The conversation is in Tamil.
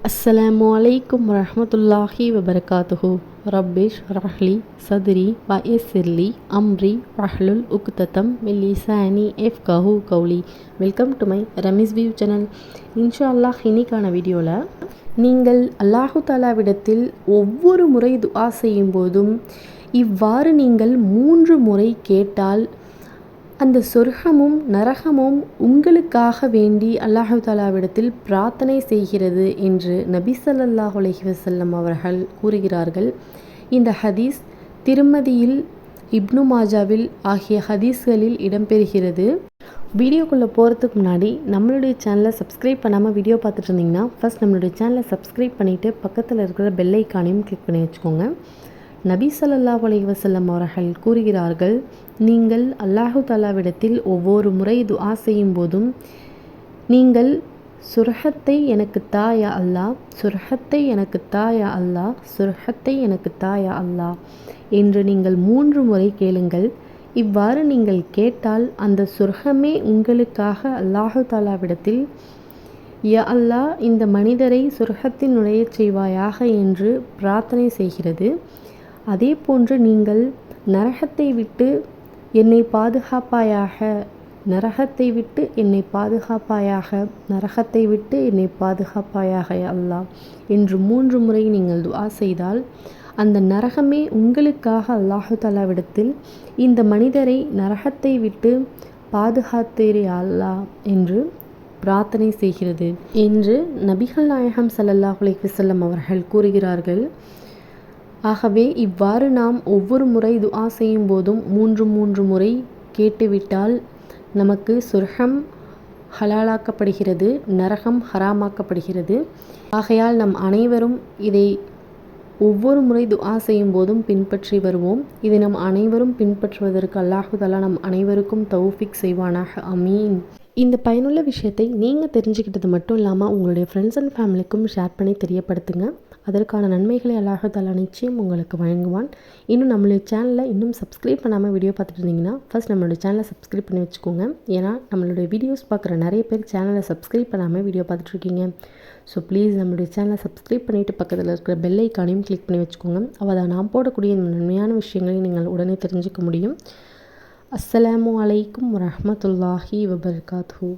அஸ்ஸலாமு அலைக்கும் வரஹ்மத்துல்லாஹி வபரகாத்துஹு. ரப்பிஷ் ரஹ்லி சதுரி வயசிர்லி அம்ரி வஹ்லுல் உக்ததம் மின் லிசானி எஃப்கஹு கௌலி. Welcome to my Ramees view channel. இன்ஷா அல்லாஹ் இன்னைக்கான வீடியோவில் நீங்கள் அல்லாஹு தாலாவிடத்தில் ஒவ்வொரு முறை துஆ செய்யும் போதும் இவ்வாறு நீங்கள் 3 முறை கேட்டால் அந்த சொர்க்கமும் நரகமும் உங்களுக்காக வேண்டி அல்லாஹு தாலாவிடத்தில் பிரார்த்தனை செய்கிறது என்று நபி ஸல்லல்லாஹு அலைஹி வஸல்லம் அவர்கள் கூறுகிறார்கள். இந்த ஹதீஸ் திருமதியில், இப்னு மாஜாவில் ஆகிய ஹதீஸ்களில் இடம்பெறுகிறது. வீடியோக்குள்ளே போகிறதுக்கு முன்னாடி நம்மளுடைய சேனலை சப்ஸ்கிரைப் பண்ணாமல் வீடியோ பார்த்துட்டு இருந்தீங்கன்னா ஃபர்ஸ்ட் நம்மளுடைய சேனலை சப்ஸ்கிரைப் பண்ணிவிட்டு பக்கத்தில் இருக்கிற பெல் ஐக்கானையும் கிளிக் பண்ணி வச்சுக்கோங்க. நபி ஸல்லல்லாஹு அலைஹி வஸல்லம் அவர்கள் கூறுகிறார்கள், நீங்கள் அல்லாஹு தாலாவிடத்தில் ஒவ்வொரு முறை துஆ செய்யும் போதும் நீங்கள் சுர்ஹத்தை எனக்கு தாயா அல்லாஹ், சுர்ஹத்தை எனக்கு தாயா அல்லாஹ், சுர்ஹத்தை எனக்கு தாயா அல்லாஹ் என்று நீங்கள் 3 முறை கேளுங்கள். இவ்வாறு நீங்கள் கேட்டால் அந்த சுர்ஹமே உங்களுக்காக அல்லாஹு தாலாவிடத்தில் யா அல்லாஹ் இந்த மனிதரை சுர்ஹத்தில் நுழையச் செய்வாயாக என்று பிரார்த்தனை செய்கிறது. அதே போன்று நீங்கள் நரகத்தை விட்டு என்னை பாதுகாப்பாயாக, நரகத்தை விட்டு என்னை பாதுகாப்பாயாக, நரகத்தை விட்டு என்னை பாதுகாப்பாயாக அல்லாஹ் என்று 3 முறை நீங்கள் துஆ செய்தால் அந்த நரகமே உங்களுக்காக அல்லாஹு தாலாவிடத்தில் இந்த மனிதரை நரகத்தை விட்டு பாதுகாத்தீரே அல்லாஹ் என்று பிரார்த்தனை செய்கிறது என்று நபிகள் நாயகம் ஸல்லல்லாஹு அலைஹி வஸல்லம் அவர்கள் கூறுகிறார்கள். ஆகவே இவ்வாறு நாம் ஒவ்வொரு முறை துஆ செய்யும் போதும் 3 முறை கேட்டுவிட்டால் நமக்கு சொர்க்கம் ஹலாலாக்கப்படுகிறது, நரகம் ஹராமாக்கப்படுகிறது. ஆகையால் நம் அனைவரும் இதை ஒவ்வொரு முறை துஆ செய்யும் போதும் பின்பற்றி வருவோம். இதை நம் அனைவரும் பின்பற்றுவதற்கு அல்லாஹு தஆலா நம் அனைவருக்கும் தௌஃபீக் செய்வானாக. அமீன். இந்த பயனுள்ள விஷயத்தை நீங்கள் தெரிஞ்சுக்கிட்டது மட்டும் இல்லாமல் உங்களுடைய ஃப்ரெண்ட்ஸ் அண்ட் ஃபேமிலிக்கும் ஷேர் பண்ணி தெரியப்படுத்துங்க. அதற்கான நன்மைகளை அல்லாஹு தஆலா நிச்சயம் உங்களுக்கு வழங்குவான். இன்னும் நம்மளுடைய சேனலை இன்னும் சப்ஸ்கிரைப் பண்ணாமல் வீடியோ பார்த்துட்டு இருந்தீங்கன்னா ஃபர்ஸ்ட் நம்மளுடைய சேனலை சப்ஸ்கிரைப் பண்ணி வச்சுக்கோங்க. ஏன்னா நம்மளுடைய வீடியோஸ் பார்க்குற நிறைய பேர் சேனலை சப்ஸ்கிரைப் பண்ணாமல் வீடியோ பார்த்துட்ருக்கீங்க. ஸோ ப்ளீஸ் நம்மளுடைய சேனலை சப்ஸ்கிரைப் பண்ணிவிட்டு பக்கத்தில் இருக்கிற பெல் ஐக்கானையும் கிளிக் பண்ணி வச்சுக்கோங்க. அவள் நான் போடக்கூடிய நன்மையான விஷயங்களை நீங்கள் உடனே தெரிஞ்சுக்க முடியும். அஸ்ஸலாமு அலைக்கும் வரஹ்மத்துல்லாஹி வபரகாத்துஹு.